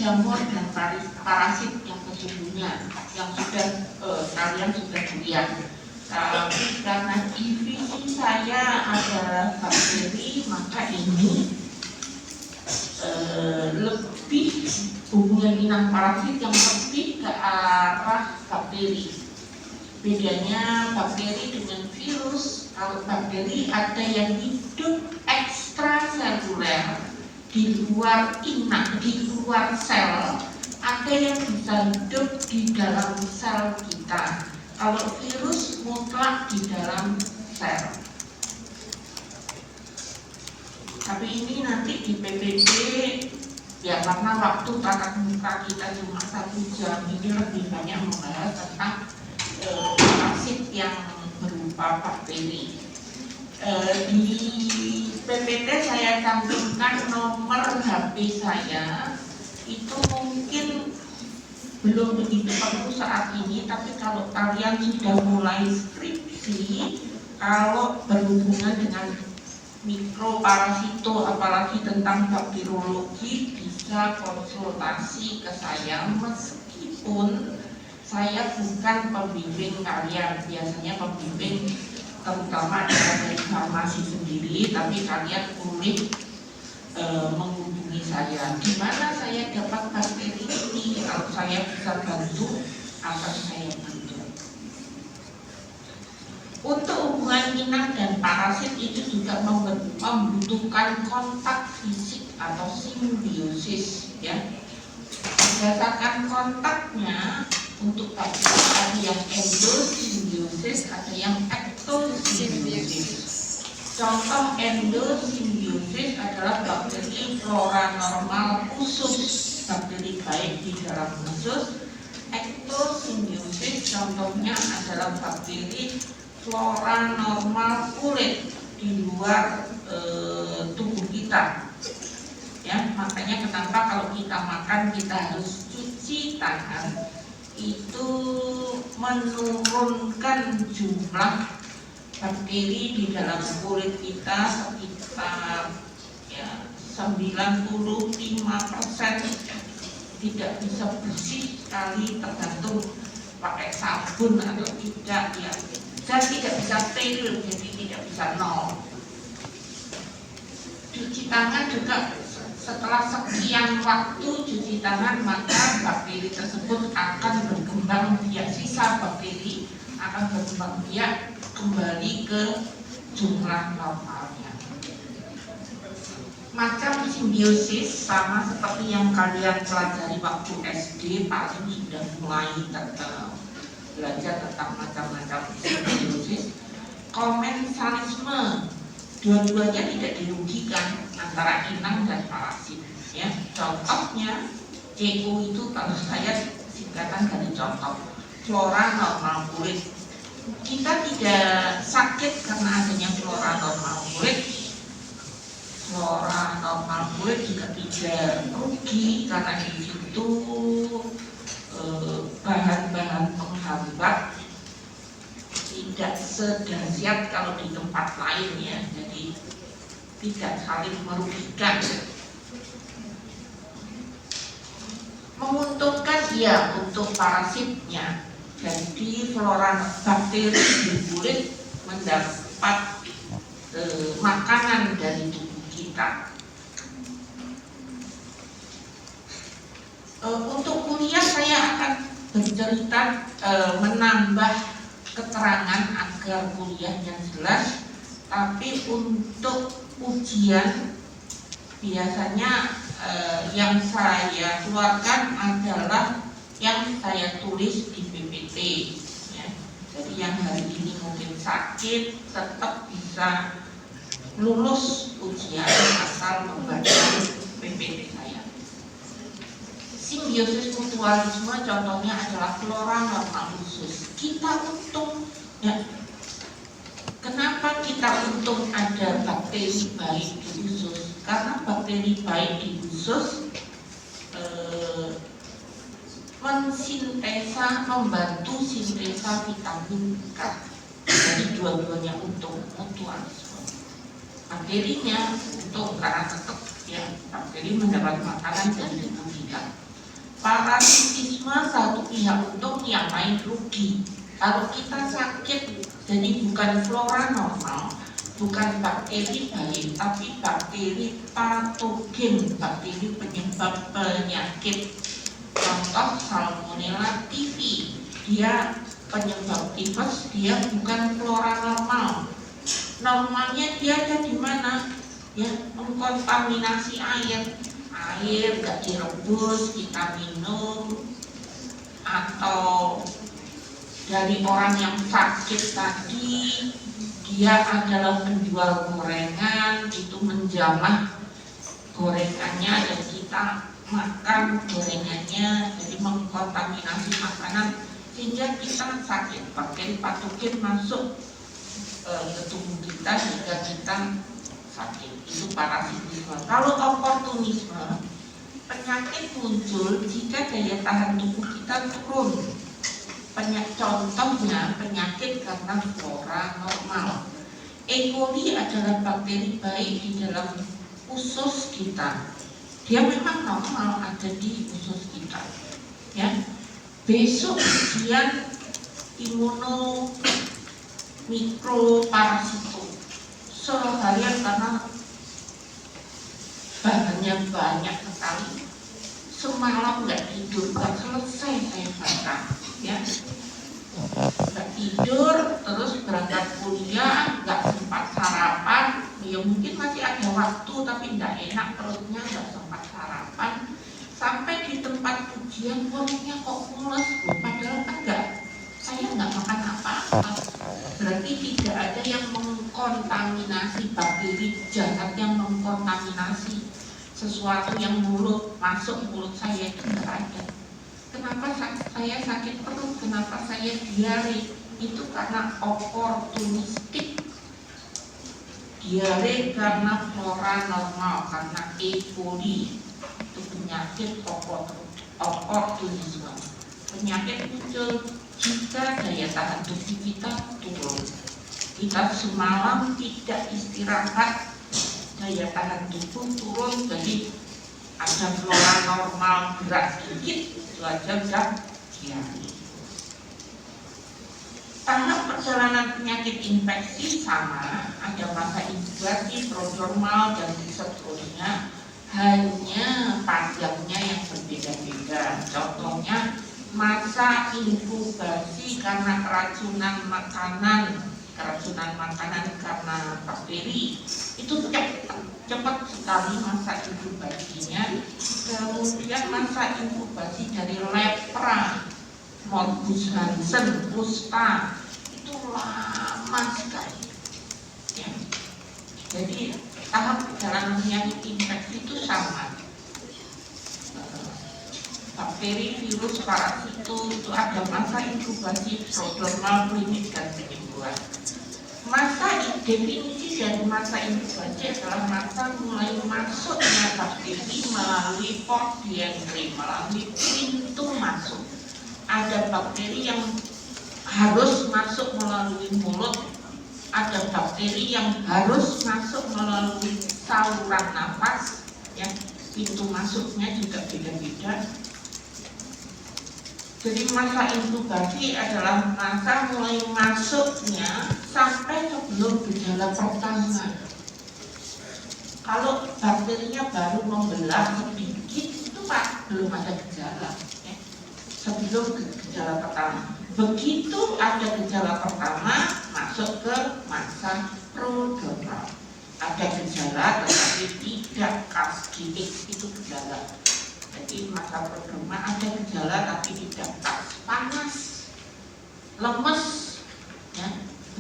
jamur dan parasit yang sesungguhnya yang sudah kalian sudah lihat. Karena divisi saya adalah bakteri, maka ini lebih hubungan inang parasit yang lebih ke arah bakteri. Bedanya bakteri dengan virus, kalau bakteri ada yang hidup ekstraseluler di luar inang, di luar sel, ada yang bisa hidup di dalam sel kita. Kalau virus mutlak di dalam sel. Tapi ini nanti di PPD ya, karena waktu tatap muka kita cuma 1 jam, ini lebih banyak membahas tentang parasit yang berupa bakteri. Di PPT saya cantumkan nomor HP saya, itu mungkin belum begitu perlu saat ini, tapi kalau kalian sudah mulai skripsi, kalau berhubungan dengan mikroparasito, apalagi tentang bakteriologi, bisa konsultasi ke saya, meskipun saya bukan pembimbing kalian. Biasanya pembimbing terutama dari farmasi sendiri, tapi kalian boleh menghubungi saya. Di mana saya dapat bakteri ini? Kalau saya bisa bantu, akan saya bantu. Untuk hubungan inang dan parasit itu juga membutuhkan kontak fisik atau simbiosis, ya. Berdasarkan kontaknya, untuk bakteri ada yang endosimbiosis, ada yang ektosimbiosis. Contoh endosimbiosis adalah bakteri flora normal usus, bakteri baik di dalam usus. Ektosimbiosis contohnya adalah bakteri flora normal kulit di luar tubuh kita. Ya, makanya kenapa kalau kita makan kita harus cuci tangan, itu menurunkan jumlah bakteri di dalam kulit kita sekitar ya, 95% tidak bisa bersih sekali, tergantung pakai sabun atau tidak, ya. Dan tidak bisa steril, jadi tidak bisa nol. Cuci tangan juga setelah sekian waktu cuci tangan, maka bakteri tersebut akan berkembang biak, sisa bakteri akan berkembang biak kembali ke jumlah normalnya. Macam simbiosis sama seperti yang kalian pelajari waktu SD, paling sudah mulai belajar tentang macam-macam simbiosis. Komensalisme, dua-duanya tidak dirugikan antara inang dan parasit, ya. Contohnya EO itu kalau saya singkatan dari contoh flora normal kulit. Kita tidak sakit karena adanya flora normal kulit. Flora normal kulit juga tidak rugi karena di situ bahan-bahan penghambat tidak sedahsyat kalau di tempat lain, ya. Jadi tidak saling merugikan. Menguntungkan ya untuk parasitnya. Jadi flora bakteri di kulit mendapat makanan dari tubuh kita. Untuk kuliah saya akan bercerita menambah keterangan agar kuliahnya jelas. Tapi untuk ujian biasanya yang saya keluarkan adalah yang saya tulis di PPT, ya. Jadi yang hari ini mungkin sakit tetap bisa lulus ujian asal membaca PPT saya. Simbiosis mutualisme contohnya adalah flora normal usus. Kita untung, ya. Kenapa kita untung ada bakteri baik di usus? Karena bakteri baik di usus membantu sintesa vitamin K. Jadi dua-duanya untung, mutualisme. Bakterinya untung karena tetap, ya, bakteri mendapat makanan dari tubuh kita. parasitisme satu pihak untung, yang lain rugi. Kalau kita sakit, jadi bukan flora normal, bukan bakteri baik, tapi bakteri patogen, bakteri penyebab penyakit. Contoh Salmonella typhi, dia penyebab tifus, dia bukan flora normal. Normalnya dia ada di mana? Ya, mengkontaminasi air nggak direbus, kita minum, atau dari orang yang sakit tadi, dia adalah penjual gorengan, itu menjamah gorengannya dan kita makan gorengannya, jadi mengkontaminasi makanan sehingga kita sakit, bakteri patogen masuk ke tubuh kita sehingga kita sakit. Itu parasitisme. Kalau oportunisme, penyakit muncul jika daya tahan tubuh kita turun. Contohnya penyakit karena flora normal. E. coli adalah bakteri baik di dalam usus kita. Dia memang normal ada di usus kita. Ya. Besok dia imunomikroparasito. Seharian karena bahannya banyak sekali. Semalam nggak tidur, nggak selesai saya baca. Ya. Nggak tidur, terus berangkat kuliah, nggak sempat sarapan. Ya mungkin masih ada waktu, tapi nggak enak perutnya, nggak sempat sarapan. Sampai di tempat ujian, perutnya kok mules, padahal enggak. Saya nggak makan apa-apa. Berarti tidak ada yang mengkontaminasi bakteri jahat yang mengkontaminasi sesuatu yang masuk mulut saya itu nggak ada. Kenapa saya sakit perut? Kenapa saya diare? Itu karena oportunistik. Diare karena flora normal, karena E. coli. Itu penyakit oportunisme. Penyakit muncul jika daya tahan tubuh kita turun. Kita semalam tidak istirahat, daya tahan tubuh turun, jadi ada flora normal berat dikit, itu aja udah diare. Tahap perjalanan penyakit infeksi sama, ada masa inkubasi, prodromal, dan seterusnya. Hanya panjangnya yang berbeda-beda. Contohnya masa inkubasi karena keracunan makanan karena bakteri, itu cepat sekali masa inkubasinya. Kemudian masa inkubasi dari lepra, morbus Hansen, kusta, itu lama sekali. Ya. Jadi tahap perjalanan penyakit infeksi itu sama. Bakteri, virus, parasito itu ada masa inkubasi, prodromal, klinik, dan penyembuhan. Masa definisi dari masa inkubasi adalah masa mulai masuknya bakteri melalui port dientry, melalui pintu masuk. Ada bakteri yang harus masuk melalui mulut, ada bakteri yang harus masuk melalui saluran nafas, ya, pintu masuknya juga beda-beda. Jadi masa inkubasi adalah masa mulai masuknya sampai sebelum gejala pertama. Kalau bakterinya baru membelah sedikit, itu Pak belum ada gejala, ya. Sebelum gejala pertama. Begitu ada gejala pertama, masuk ke masa prodromal. Ada gejala tetapi tidak kasklinik, itu gejala. Jadi masa prodromal ada gejala tapi tidak khas, panas, lemes, ya,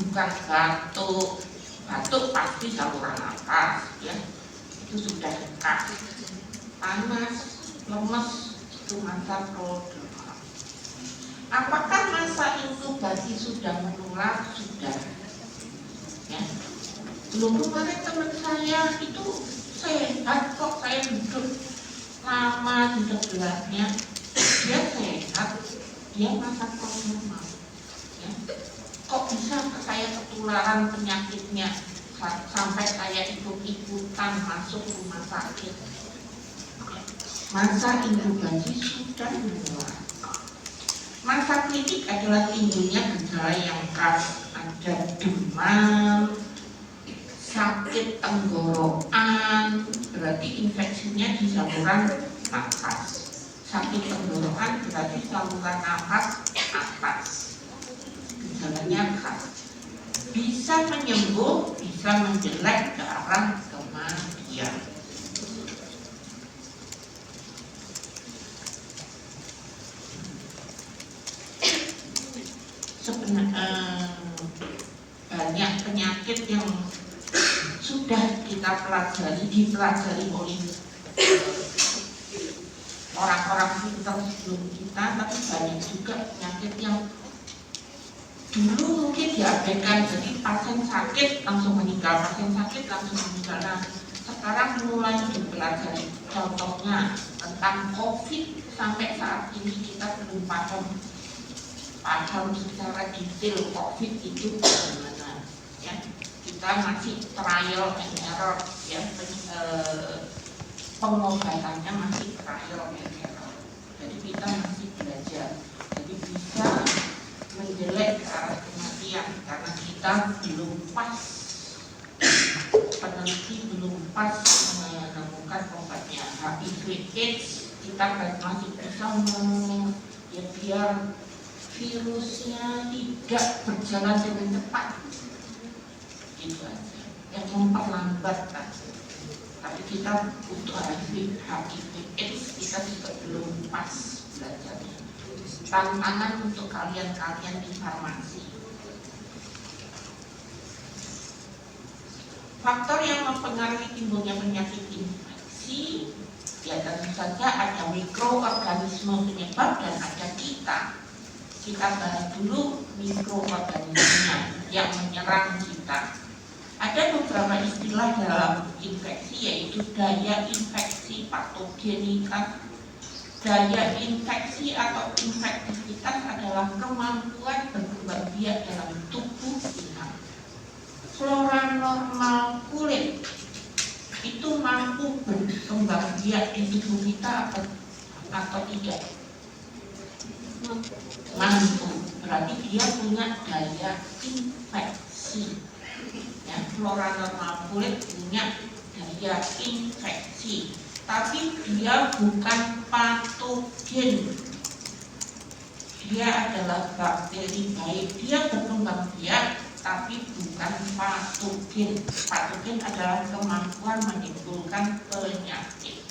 bukan batuk pasti saluran nafas, ya, itu sudah khas. Panas, lemes, itu masa prodromal. Apakah masa inkubasi sudah menular? Sudah, ya. Belum kemarin teman saya itu sehat kok, saya duduk lama di sebelahnya, dia sehat, dia masa normal, ya. Kok bisa saya ketularan penyakitnya sampai saya ikut-ikutan masuk rumah sakit, ya. Masa inkubasi sudah mulai. Masa klinik adalah timbulnya gejala yang khas, ada demam, sakit tenggorokan, berarti infeksinya di saluran nafas. Sakit tenggorokan berarti saluran nafas atas. Gejalanya khas. Bisa menyembuh, bisa menjelek ke arah kematian. Sebenarnya banyak penyakit yang sudah kita dipelajari oleh orang-orang pintar sebelum kita, tapi banyak juga penyakit yang dulu mungkin diabaikan. Jadi pasien sakit langsung meninggal, pasien sakit langsung meninggal. Nah, sekarang mulai dipelajari. Contohnya tentang COVID, sampai saat ini kita belum paham secara detail COVID itu bagaimana. Ya, kita masih trial and error, ya, pengobatannya masih trial and error. Jadi kita masih belajar. Jadi bisa menjelek ke arah kematian karena kita belum pas, peneliti belum pas menemukan obatnya. HIV/AIDS kita masih bisa ya, biar virusnya tidak berjalan dengan cepat, gitu aja, yang memperlambat kan. Tapi kita untuk HIV/AIDS kita juga belum pas belajarnya. Tantangan untuk kalian di farmasi. Faktor yang mempengaruhi timbulnya penyakit infeksi, ya tentu saja ada mikroorganisme penyebab dan ada kita. Kita bahas dulu mikroorganismenya yang menyerang kita. Ada beberapa istilah dalam infeksi, yaitu daya infeksi patogenitas. Daya infeksi atau infektivitas adalah kemampuan berkembang biak dalam tubuh kita. Flora normal kulit itu mampu berkembang biak di tubuh kita atau tidak? Mampu, berarti dia punya daya infeksi. Ya, flora normal kulit punya daya infeksi, tapi dia bukan patogen. Dia adalah bakteri baik. Dia berkembang biak, tapi bukan patogen. Patogen adalah kemampuan menimbulkan penyakit.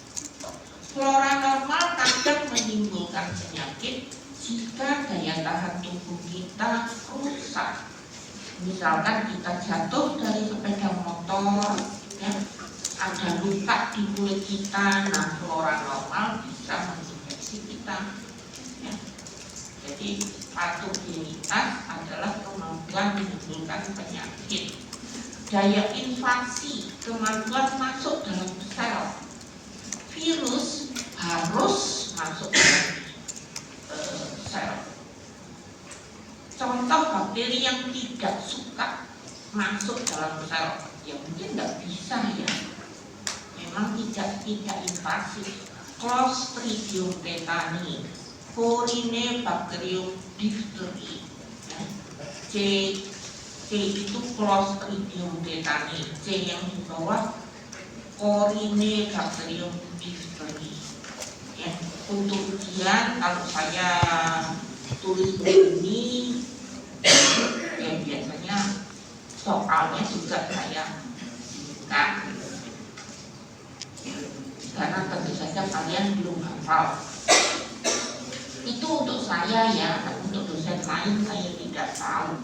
Flora normal kadang menimbulkan penyakit jika daya tahan tubuh kita rusak. Misalkan kita jatuh dari sepeda motor, ya, ada luka di kulit kita, nah flora normal bisa menginfeksi kita. Ya. Jadi patogenitas adalah kemampuan menimbulkan penyakit. Daya invasi, kemampuan masuk dalam sel. Virus harus masuk dalam sel. Contoh bakteri yang tidak suka masuk dalam sel, ya mungkin nggak bisa, ya. Memang tidak invasif. Clostridium tetani, Corynebacterium diphtheria, ya. C itu Clostridium tetani, C yang di bawah Corynebacterium diphtheria. Ya, untuk ujian kalau saya tulis begini, ya biasanya soalnya juga saya singkat, karena tentu saja kalian belum hafal. Itu untuk saya, ya, untuk dosen lain saya tidak tahu.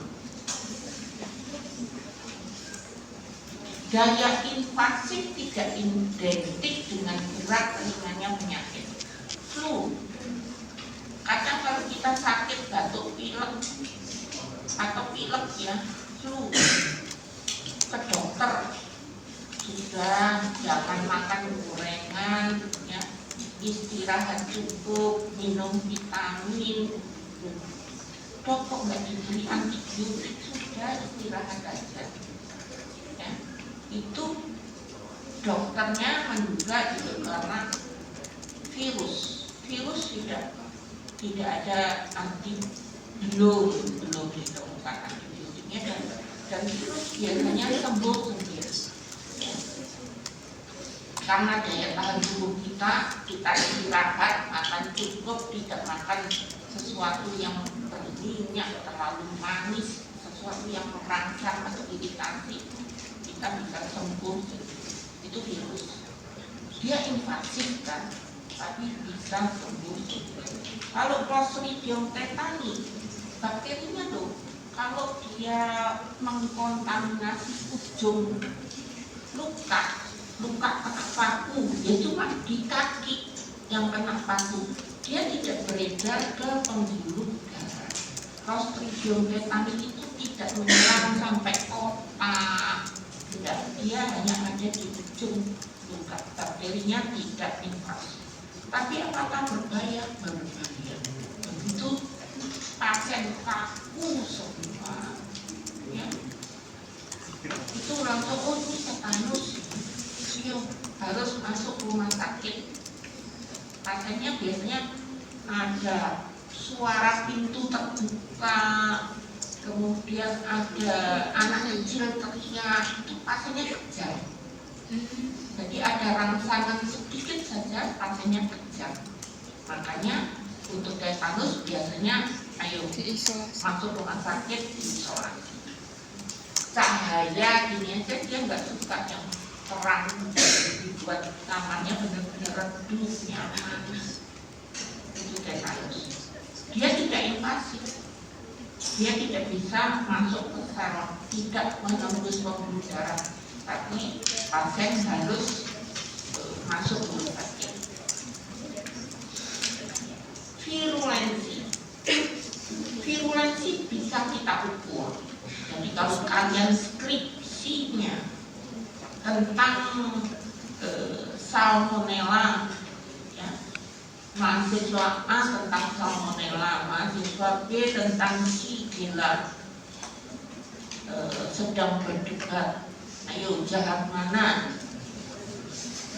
Daya invasif tidak identik dengan berat ringannya penyakit. Flu, kadang kalau kita sakit batuk pilek atau pilek, ya, flu, ke dokter, sudah jangan makan gorengan, ya, istirahat cukup, minum vitamin. Dok, kok nggak diberi antibiotik, sudah istirahat aja, ya. Itu dokternya menduga itu karena virus tidak ada belum ditemukan antibiotiknya, dan virus biasanya sembuh sendiri. Karena daya tahan tubuh kita istirahat, makan cukup, tidak makan sesuatu yang berminyak, terlalu manis, sesuatu yang merangsang atau iritasi, kita bisa sembuh. Itu virus. Dia invasif kan, tapi bisa sembuh. Kalau Clostridium tetani, bakterinya tuh, kalau dia mengkontaminasi ujung luka kena paku, ya cuma di kaki yang kena paku, dia tidak beredar ke pembuluh darah. Clostridium tetani itu tidak menyerang sampai otak, tidak, dia hanya ada di ujung luka. Bakterinya tidak invasif. Tapi apakah berbahaya? Berbahaya. Begitu pasien kaku semua, ya, itu langsung, oh ini tetanus, harus masuk rumah sakit. Pasiennya biasanya ada suara pintu terbuka, kemudian ada anak kecil teriak, itu pasiennya kejang. Jadi ada rangsangan sedikit saja pasiennya kejang. Makanya untuk tetanus biasanya ayo masuk rumah sakit, diisolasi. Cahaya gini aja dia nggak suka yang terang, dibuat kamarnya benar-benar redup, nyaman. Itu tetanus. Dia tidak invasif, dia tidak bisa masuk ke saraf, tidak menembus pembuluh darah, tapi pasien harus masuk rumah sakit. Virulensi bisa kita ukur. Jadi kalau kalian skripsinya tentang salmonella, ya, mahasiswa A tentang salmonella, mahasiswa B tentang Shigella, sedang berdebat, ayo jahat mana,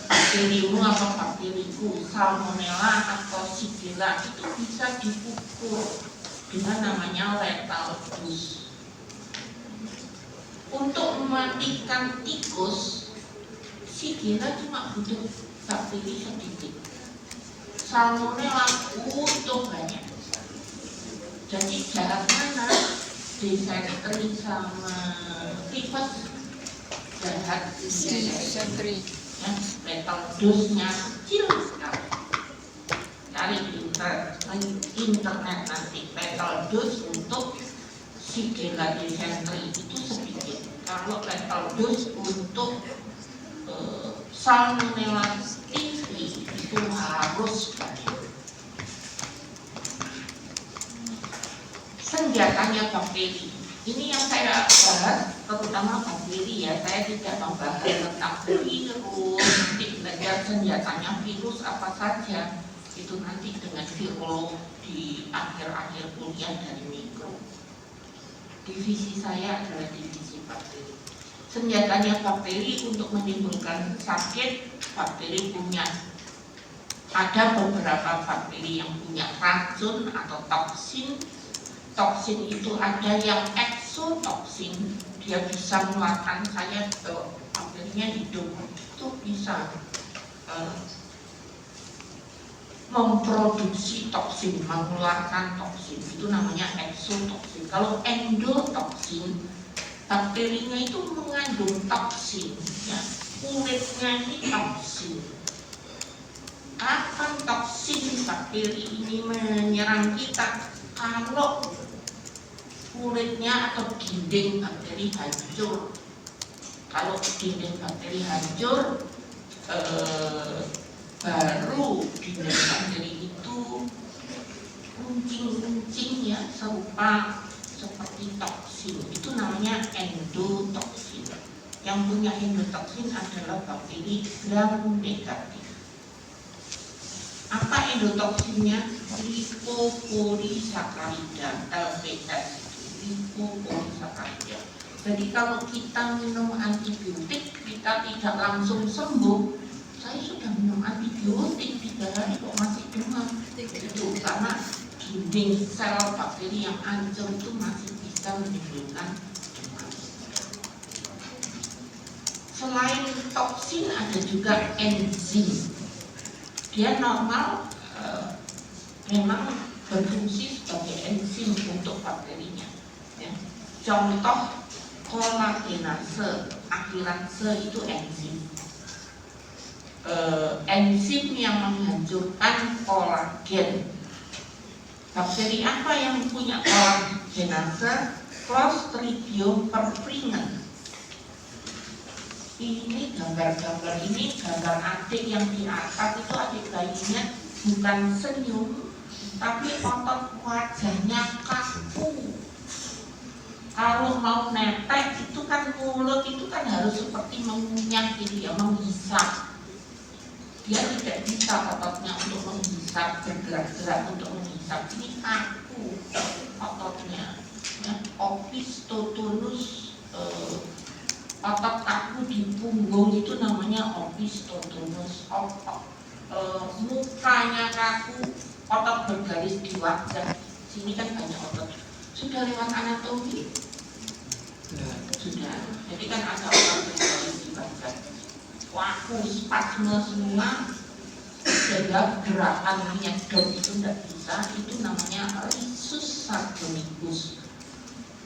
bakterimu atau bakteriku, salmonella atau Shigella, itu bisa diukur dengan namanya lethal dose. Untuk mematikan tikus, Shigella cuma butuh bakteri sedikit, salmonella butuh banyak. Jadi jarak mana disentri sama tifus, jahat disentri, ya, lethal dose-nya kecil sekali. Cari di internet nanti lethal dose untuk Shigella disentri itu sedikit. Kalau lethal dose untuk salmonella typhi itu harus banyak. Senjatanya bakteri, ini yang saya bahas terutama bakteri, ya, saya tidak membahas tentang virus. Nanti belajar senjatanya virus apa saja, itu nanti dengan virolog di akhir-akhir kuliah dari mikro. Divisi saya adalah divisi bakteri. Senjatanya bakteri untuk menimbulkan sakit, bakteri punya, ada beberapa bakteri yang punya racun atau toksin. Toksin itu ada yang exotoksin, dia bisa mengeluarkan, saya bakterinya hidup, itu bisa memproduksi toksin, mengeluarkan toksin, itu namanya exotoksin. Kalau endotoksin, bakterinya itu mengandung toksin, ya, kulitnya ini toksin. Kapan toksin bakteri ini menyerang kita? Kalau kulitnya atau dinding bakteri hancur. Kalau dinding bakteri hancur, baru dinding bakteri itu runcing-runcing, ya, serupa seperti toksin. Itu namanya endotoksin. Yang punya endotoksin adalah bakteri gram negatif. Apa endotoksinnya? Lipopolisakarida, LPS. Lipopolisakarida. Jadi kalau kita minum antibiotik, kita tidak langsung sembuh saya sudah minum antibiotik 3 hari kok masih demam. Itu karena dinding sel bakteri yang hancur itu masih bisa menimbulkan demam. Selain toksin ada juga enzim. Dia normal memang berfungsi sebagai enzim untuk bakterinya. Ya. Contoh kolagenase, akhiran se itu enzim. Enzim yang menghancurkan kolagen. Bakteri apa yang punya kolagenase? Clostridium perfringens. Ini gambar-gambar ini gambar adik yang di atas itu adik bayinya bukan senyum, tapi otot wajahnya kaku. Kalau mau netek itu kan mulut itu kan harus seperti mengunyah gitu ya, menghisap. Dia tidak bisa ototnya untuk menghisap, bergerak-gerak untuk menghisap. Ini kaku ototnya. Ya, opistotonus, otot kaku di punggung itu namanya opistotonus. Mukanya kaku, otot bergaris di wajah. Sini kan banyak otot. Sudah lewat anatomi? Sudah. Jadi kan ada otot bergaris di wajah. Waku, spasme semua, sehingga gerakan nyedot itu tidak bisa. Itu namanya risus sardonicus.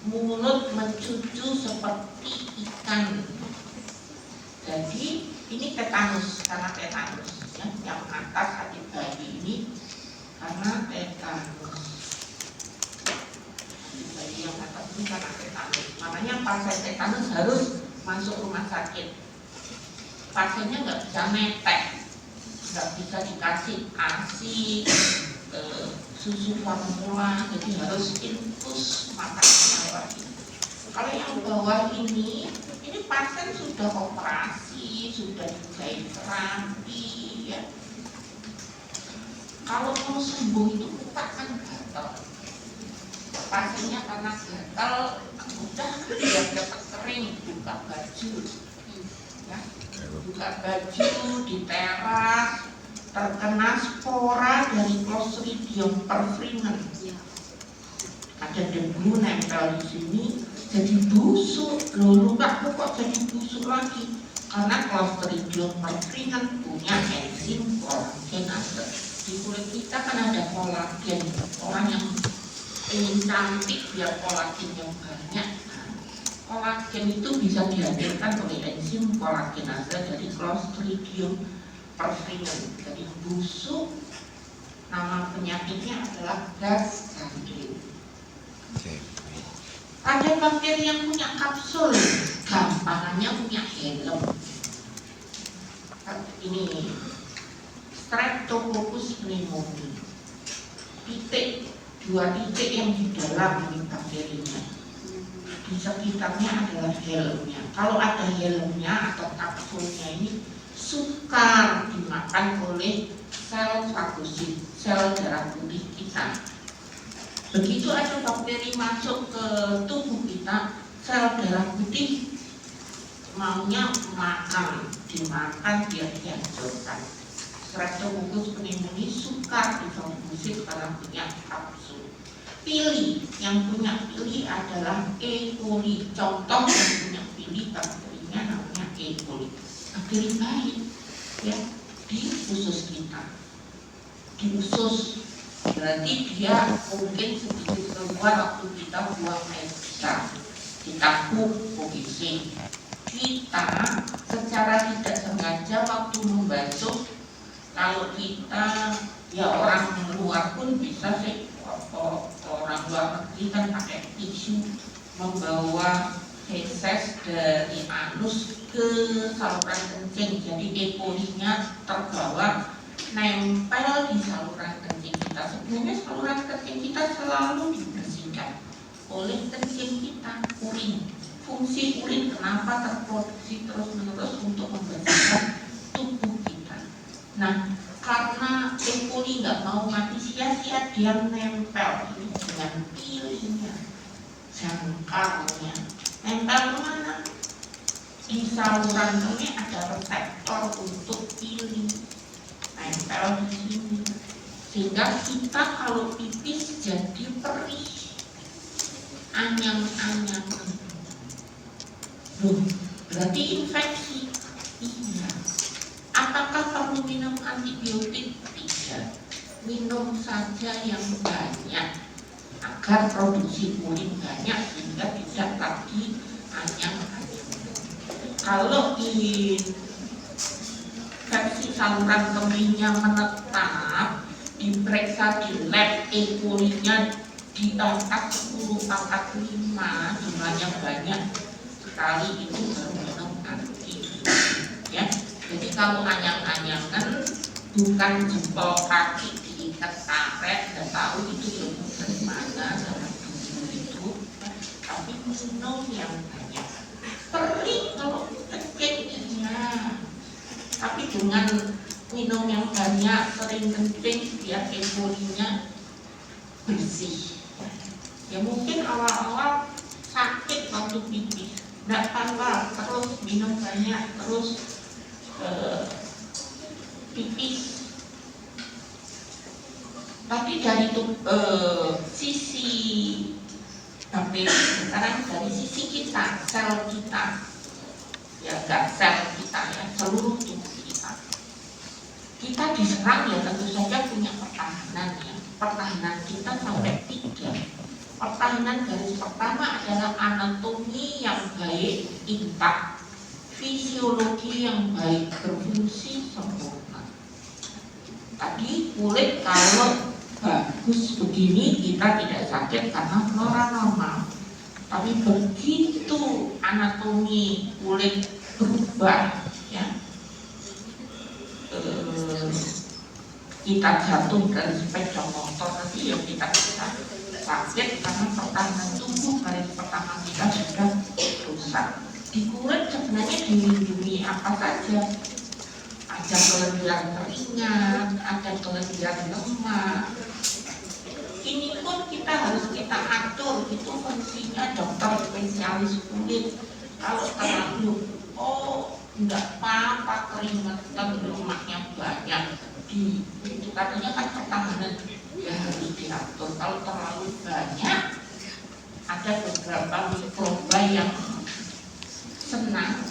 Mulut mencucu seperti ikan. Jadi ini tetanus, karena tetanus ya. Yang atas adik bayi ini karena tetanus. Adik bayi yang atas ini karena tetanus. Makanya pasien tetanus harus masuk rumah sakit. Pasiennya nggak bisa netek, nggak bisa dikasih ASI, susu formula, jadi harus infus makanannya lagi. Kalau yang bawah ini pasien sudah operasi, sudah dijahit terapi, ya. Kalau mau sembuh itu muka kan gatal. Pasiennya karena gatal, udah dia dapat kering, buka baju, ya. Buka baju di teras, terkena spora dari Clostridium perfringens. Ada debu nempel di sini, jadi busuk. Loh, luka kok jadi busuk lagi? Karena Clostridium perfringens punya enzim kolagenase. Di kulit kita kan ada kolagen. Orang yang ingin cantik biar kolagennya banyak. Kolagen itu bisa dihasilkan oleh enzim kolagenase dari Clostridium perfringens. Jadi busuk, nama penyakitnya adalah gas gangren. Ada bakteri yang punya kapsul, gampangannya punya helm. Ini Streptococcus pneumoniae. Dua titik yang di dalam ini bakterinya. Di sekitarnya adalah helmnya. Kalau ada helmnya atau kapsulnya ini sukar dimakan oleh sel fagosit, sel darah putih kita. Begitu ada bakteri masuk ke tubuh kita, sel darah putih maunya makan, dimakan dia dihancurkan. Streptococcus pneumoniae sukar difagosit karena punya kapsul. Pili, yang punya pili adalah E. coli. Contoh yang punya pili bakterinya namanya E. coli. Bakteri baik, ya, di usus kita. Di usus berarti dia mungkin sedikit keluar waktu kita buang air besar. Kita posisi. Kita secara tidak sengaja waktu membasuh, kalau kita ya orang luar pun bisa sih. Orang luar negeri kan pakai tisu membawa feses dari anus ke saluran kencing, jadi E. coli-nya terbawa nempel di saluran kencing kita. Sebenarnya saluran kencing kita selalu dibersihkan oleh kencing kita, urin. Fungsi urin kenapa terproduksi terus-menerus untuk membersihkan tubuh kita. Nah, karena E. coli nggak mau mati sia-sia, dia nempel dengan pilinya, jangkarnya. Nempel kemana? di saluran ini ada reseptor untuk ini nempel di sini, sehingga kita kalau pipis jadi perih, anyang-anyang. Loh, berarti infeksi? Iya. Apakah perlu minum antibiotik? Tidak. Minum saja yang banyak agar produksi kulit banyak sehingga tidak lagi anyang-anyang. Kalau infeksi saluran kemihnya menetap, diperiksa di lab E. coli-nya di angka 10 pangkat 5, jumlahnya banyak sekali, itu baru minum antibiotik ya. Jadi kalau anyang-anyangan bukan jempol kaki diikat karet, nggak tahu itu ilmu dari mana dalam tubuh itu, tapi minum yang banyak. Perih kalau kencing ya, tapi dengan minum yang banyak, sering kencing, biar E. coli-nya bersih. Ya mungkin awal-awal sakit waktu pipis, nggak apa-apa, terus minum banyak, terus pipis. Tapi dari sisi bakteri, sekarang dari sisi kita, sel kita, ya enggak sel kita ya, seluruh tubuh kita diserang ya tentu saja punya pertahanan ya. Pertahanan kita sampai 3. Pertahanan garis pertama adalah anatomi yang baik, intak, fisiologi yang baik, berfungsi sempurna. Tadi kulit kalau bagus begini kita tidak sakit karena flora normal. Tapi begitu anatomi kulit berubah ya, kita jatuh dari sepeda motor nanti ya kita bisa sakit karena pertahanan tubuh garis pertama kita sudah rusak. Di kulit sebenarnya dilindungi apa saja, ada kelenjar keringat, ada kelenjar lemak. Ini pun kita harus kita atur, itu fungsinya dokter spesialis kulit. Kalau terlalu enggak apa-apa keringetan, lemaknya banyak, itu katanya kan pertahanan ya harus diatur. Kalau terlalu banyak, ada beberapa mikroba yang senang.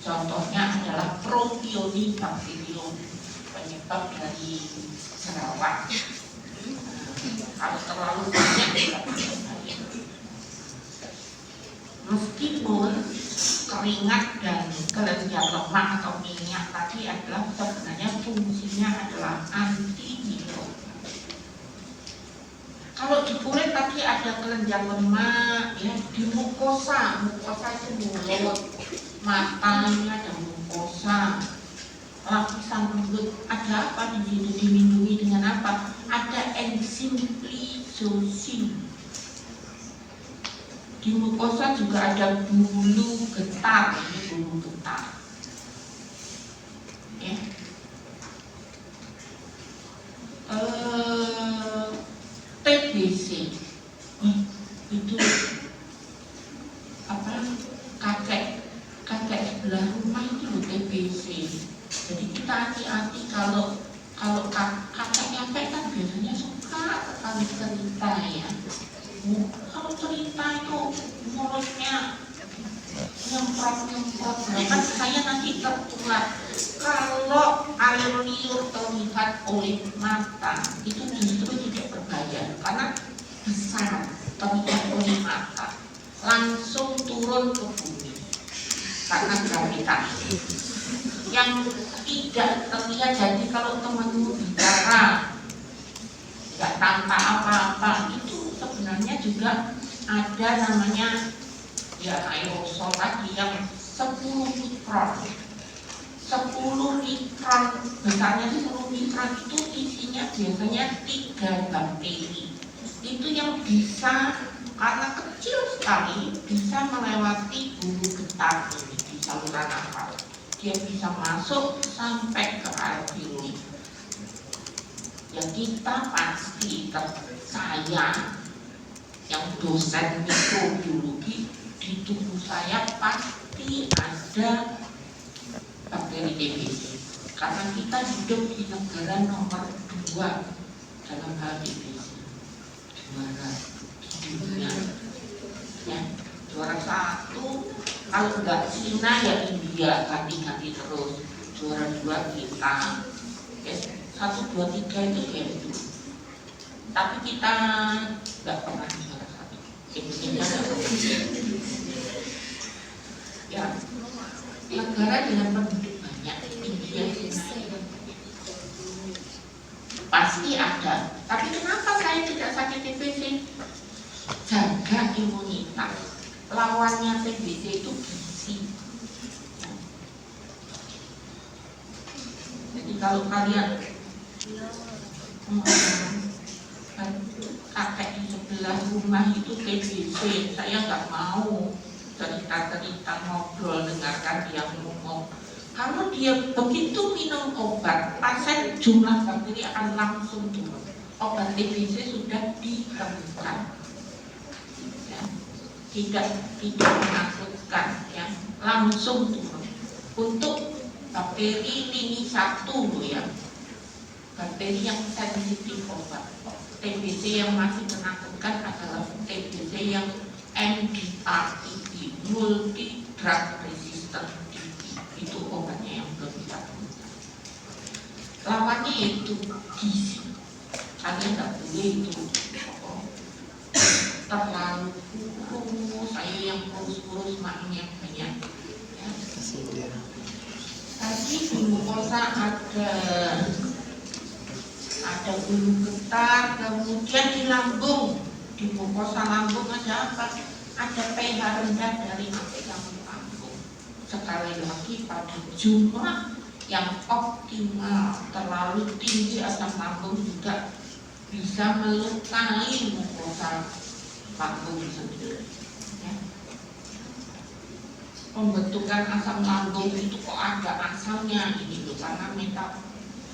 Contohnya adalah Propionibacterium, penyebab dari jerawat. Kalau terlalu banyak meskipun keringat dan kelenjar lemak atau minyak tadi adalah sebenarnya fungsinya adalah antimikroba. Kalau di kulit tadi ada kelenjar lemak ya, di mukosa itu mulut, matanya ada mukosa, lapisan mulut ada apa di situ, dilindungi dengan apa? Ada enzim lisosim. Di mukosa juga ada bulu getar, ini bulu getar. Ya. TBC itu apa? Kakek sebelah rumah itu loh TBC. Jadi kita hati-hati kalau kakeknya kan biasanya suka sekali cerita ya. Kalau cerita itu mulutnya nyemprot, kan saya nanti tertular. Kalau air liur terlihat oleh mata itu justru tidak berbahaya karena besar, terlihat oleh mata, langsung turun ke bumi karena gravitasi. Yang tidak terlihat, jadi kalau temanmu bicara nggak tanpa apa-apa itu sebenarnya juga ada namanya ya aerosol tadi yang 10 mikron. 10 mikron besarnya 10 mikron itu isinya biasanya 3 bakteri. Itu yang bisa karena kecil sekali bisa melewati bulu getar ini di saluran nafas. Dia bisa masuk sampai ke alveoli. Ya kita pasti saya yang dosen mikrobiologi di di tubuh saya pasti ada bakteri TBC, karena kita hidup di negara nomor 2 dalam hal TBC, juara di dunia, ya. Juara 1 kalau nggak Cina ya India, ganti-ganti terus. Juara 2 kita, ya, 1, 2, 3 itu ya itu. Tapi kita nggak pernah juara 1. Ya, negara dengan penduduk banyak, India, China, pasti ada. Tapi kenapa saya tidak sakit TBC? Jaga imunitas. Lawannya TBC itu gizi. Jadi kalau kalian kakek di sebelah rumah itu TBC, saya nggak mau cerita-cerita, ngobrol, dengarkan dia ngomong. Kalau dia begitu minum obat, pasien jumlah bakteri akan langsung turun. Obat TBC sudah ditemukan, ya. Tidak menakutkan, ya, langsung turun. Untuk bakteri lini 1 ya, bakteri yang sensitif obat. TBC yang masih menakutkan adalah TBC yang MDR-TB, multi drug resistant TB. Itu obatnya yang belum kita temukan. Lawannya itu gizi. Kalian nggak boleh itu terlalu kurus, saya yang kurus-kurus makan yang banyak, ya. Tadi glukosa ada bulu getar, kemudian di lambung, di mukosa lambung ada apa? Ada pH rendah dari asam lambung. Sekali lagi pada jumlah yang optimal, terlalu tinggi asam lambung juga bisa melukai mukosa lambung sendiri, ya. Pembentukan asam lambung itu kok ada asamnya ini loh, karena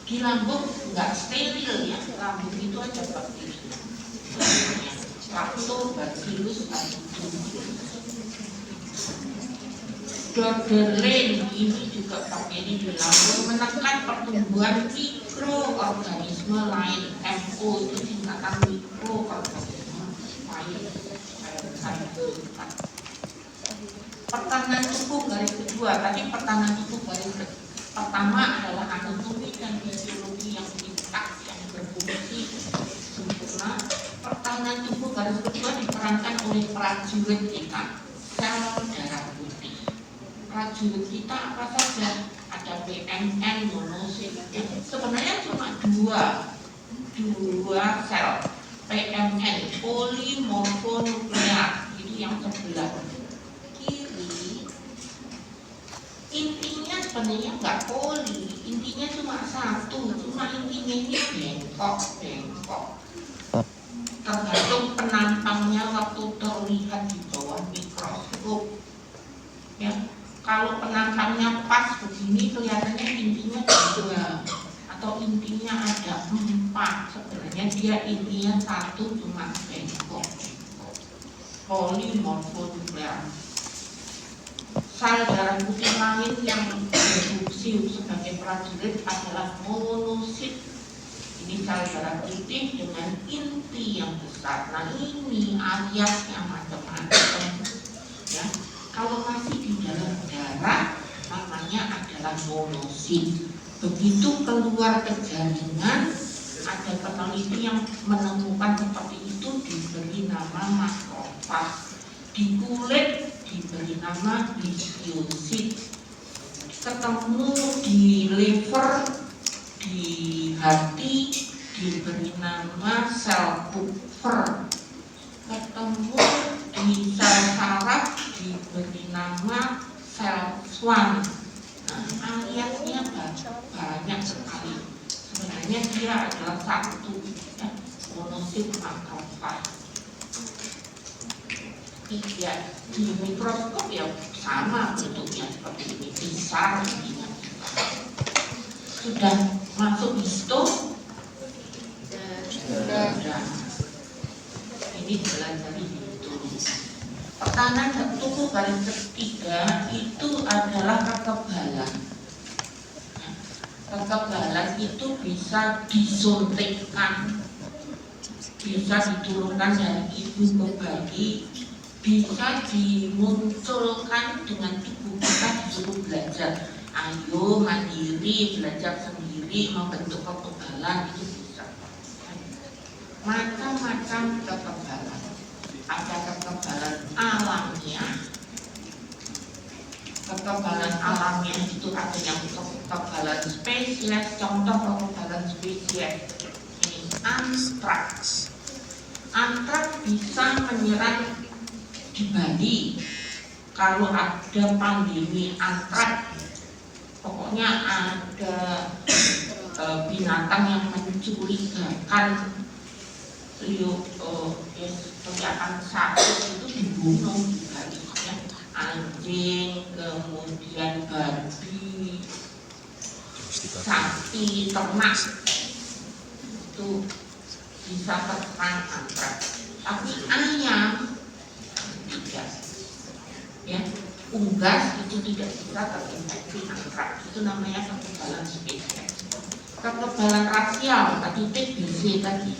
di lambung nggak steril, ya. Lambung itu ada bakteri, Lactobacillus acidophilus. Doderlin ini juga bakteri di lambung, menekan pertumbuhan mikroorganisme lain. MO itu singkatan mikroorganisme lain. Pertahanan tubuh garis kedua, tadi pertahanan tubuh garis pertama adalah anatomi dan fisiologi yang intak, yang berfungsi sempurna. Pertahanan tubuh garis kedua diperankan oleh prajurit kita, sel darah putih. Prajurit kita apa saja? Ada PMN, monosit. Sebenarnya cuma dua sel. PMN, polimorfonuklear, itu yang sebelah kiri. Intinya sebenarnya nggak poli, intinya cuma satu, cuma intinya ini bengkok. Tergantung penampangnya waktu terlihat di bawah mikroskop, ya. Kalau penampangnya pas begini kelihatannya intinya 2 atau intinya ada 4, sebenarnya dia intinya 1, cuma bengkok. Polimorfonuklear. Sel darah putih lain yang berfungsi sebagai prajurit adalah monosit. Ini sel darah putih dengan inti yang besar. Nah, ini aliasnya macam-macam, ya. Kalau masih di dalam darah namanya adalah monosit. Begitu keluar ke jaringan, ada peneliti yang menemukan seperti itu, diberi nama makrofag. Di kulit diberi nama histiosit. Ketemu di liver, di hati diberi nama sel Kupfer. Ketemu di sel saraf diberi nama sel Schwann. Nah, aliasnya banyak sekali. Sebenarnya dia adalah satu, ya, monosit makrofag. Ya, di mikroskop ya sama bentuknya seperti ini, besar ininya. Sudah masuk histo? Sudah. Ini belajar histo. Tekanan tubuh garis ketiga itu adalah kekebalan. Kekebalan itu bisa disuntikkan, bisa diturunkan dari ibu ke bayi, bisa dimunculkan dengan tubuh kita disuruh belajar. Ayo mandiri, belajar sendiri, membentuk kekebalan itu bisa. Macam-macam kekebalan. Ada kekebalan alamiah. Kekebalan alamiah itu ada yang kekebalan spesies. Contoh kekebalan spesies ini antraks. Antraks bisa menyerang di Bali. Kalau ada pandemi antraks, pokoknya ada binatang yang mencurigakan kelihatan sakit itu dibunuh di Bali. Anjing, kemudian babi, sapi, ternak itu bisa terserang antraks. Tapi ayam tidak, ya, unggas itu tidak bisa terinfeksi antraks. Itu namanya kekebalan spesies. Kekebalan rasial tadi TBC tadi.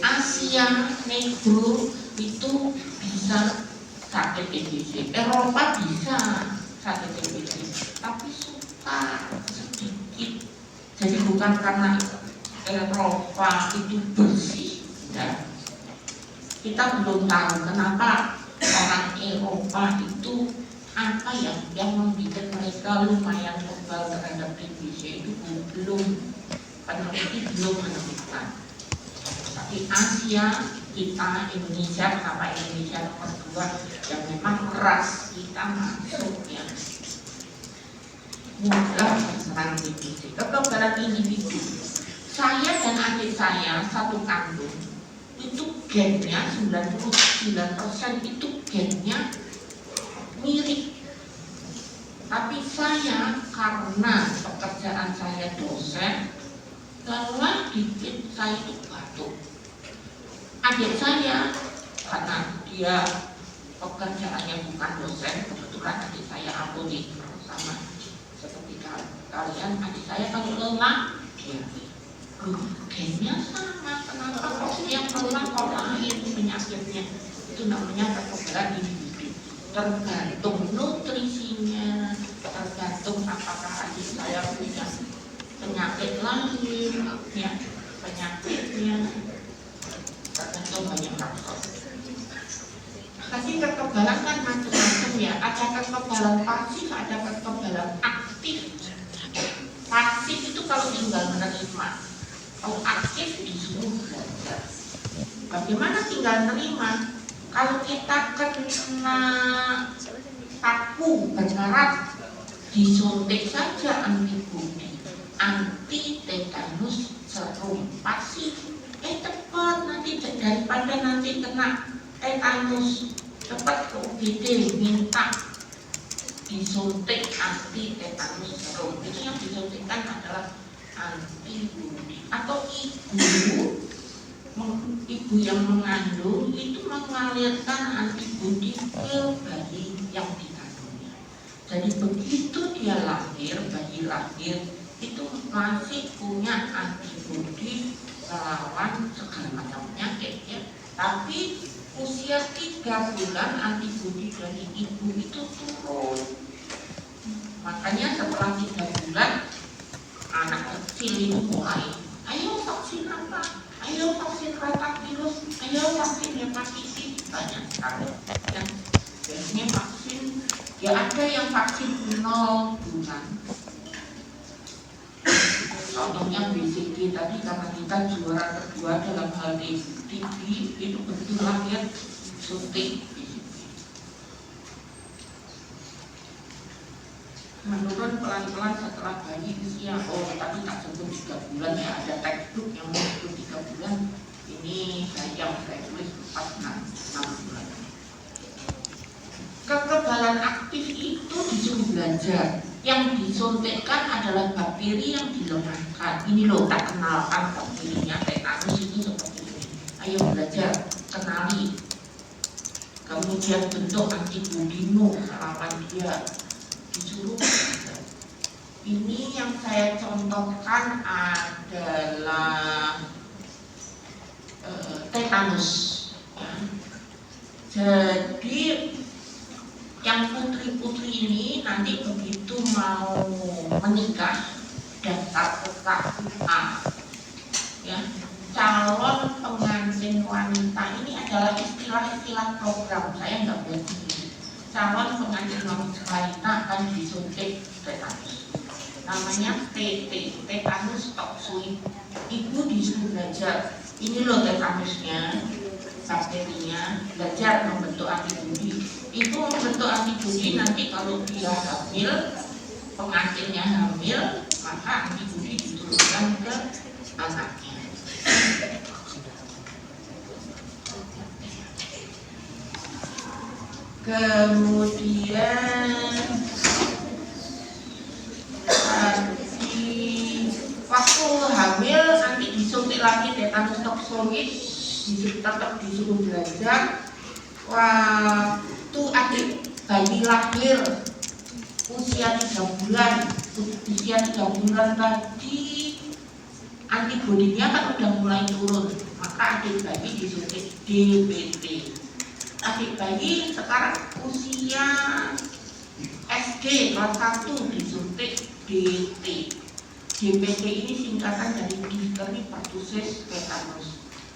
Asia Negro itu bisa sakit TBC, Eropa bisa sakit TBC, tapi suka sedikit. Jadi bukan karena Eropa itu bersih, ya. Kita belum tahu kenapa orang Eropa itu apa yang membuat mereka lumayan kebal terhadap TBC itu belum, peneliti belum menemukan. Tapi Asia, kita Indonesia, kenapa Indonesia nomor 2, yang memang ras kita masuk ya mudah terserang TBC. Kekebalan individu, saya dan adik saya satu kandung itu gennya 99% itu gennya mirip. Tapi saya karena pekerjaan saya dosen, kalau dikit saya itu batuk. Adik saya karena dia pekerjaannya bukan dosen, kebetulan adik saya apotek sama seperti kalian. Adik saya kalau lelah dia gennya sama, kenapa kok yang lelah kok lain penyakitnya? Itu namanya kekebalan individu. Tergantung nutrisinya, tergantung apakah adik saya punya penyakit lain, ya, penyakitnya, tergantung banyak faktor. Tapi kekebalan kan macam-macam ya. Ada kekebalan pasif, ada kekebalan aktif. Pasif itu kalau tinggal menerima, kalau aktif disuruh belajar. Bagaimana tinggal menerima? Kalau kita kena paku berkarat, disuntik saja antibodi, anti tetanus serum pasif. Cepat nanti daripada nanti kena tetanus, cepat ke UGD minta disuntik anti tetanus serum. Itu yang disuntikkan adalah antibodi. Atau ibu yang mengandung itu mengalirkan antibodi ke bayi yang dikandungnya. Jadi begitu dia lahir, bayi lahir itu masih punya antibodi melawan segala macam penyakit ya. Tapi usia 3 bulan antibodi dari ibu itu turun. Makanya setelah 3 bulan anak kecil itu mulai, ayo vaksin apa? Ayo vaksin rotavirus, ayo vaksin hepatitis, banyak sekali. Dan biasanya vaksin, ya ada yang vaksin 0 bulan. Contohnya BCG tadi karena kita juara kedua dalam hal TB itu betul lahir suntik BCG. Menurun pelan-pelan setelah bayi usia, tadi tak sebut 3 bulan ya, ada textbook yang menyebut 3 bulan. Ini yang saya tulis 6 bulan. Kekebalan aktif itu disuruh belajar. Yang disuntikkan adalah bakteri yang dilemahkan. Ini loh, tak kenalkan bakterinya, tetanus itu seperti ini. Ayo belajar, kenali kemudian bentuk antibodimu harapan dia disuruh. Ini yang saya contohkan adalah tetanus. Ya. Jadi yang putri-putri ini nanti begitu mau menikah daftar ke KUA, ya, calon pengantin wanita ini adalah istilah-istilah program, saya nggak berarti. Calon pengantin wanita akan disuntik tetanus, namanya TT, tetanus toxoid. Ibu disuruh belajar, ini loh tetanusnya, bakterinya, belajar membentuk antibodi. Itu membentuk antibodi, nanti kalau dia hamil, pengantinnya hamil, maka antibodi diturunkan ke anaknya. Kemudian waktu hamil nanti disuntik lagi tetanus toxoid, tetap disuruh belajar. Waktu adik bayi lahir usia 3 bulan tadi antibodinya kan udah mulai turun, maka adik bayi disuntik DPT. Adik bayi sekarang usia SD kelas 1 disuntik DT. DPT ini singkatan dari difteri pertussis tetanus.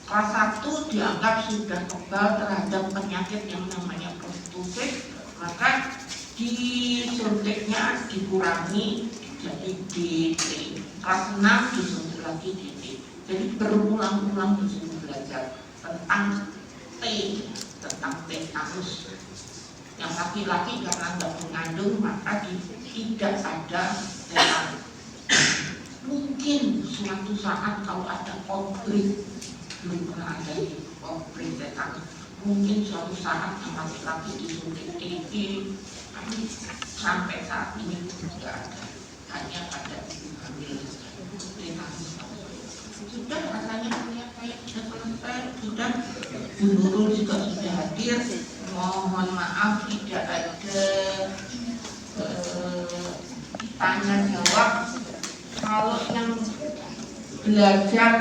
Kelas 1 dianggap sudah kebal terhadap penyakit yang namanya pertussis, maka disuntiknya dikurangi jadi DT. Kelas 6 disuntik lagi DT. Jadi berulang-ulang disuruh belajar tentang tentang tetanus. Yang laki-laki karena nggak mengandung maka tidak ada tetanus. Mungkin suatu saat kalau ada outbreak, belum pernah ada outbreak tetanus, mungkin suatu saat yang laki-laki disuntik TB, tapi sampai saat ini tidak ada, hanya pada ibu hamil tetanus. Sudah rasanya kayak sudah selesai, sudah Bu Nurul juga sudah hadir. Mohon maaf tidak ada tanya jawab. Kalau yang belajar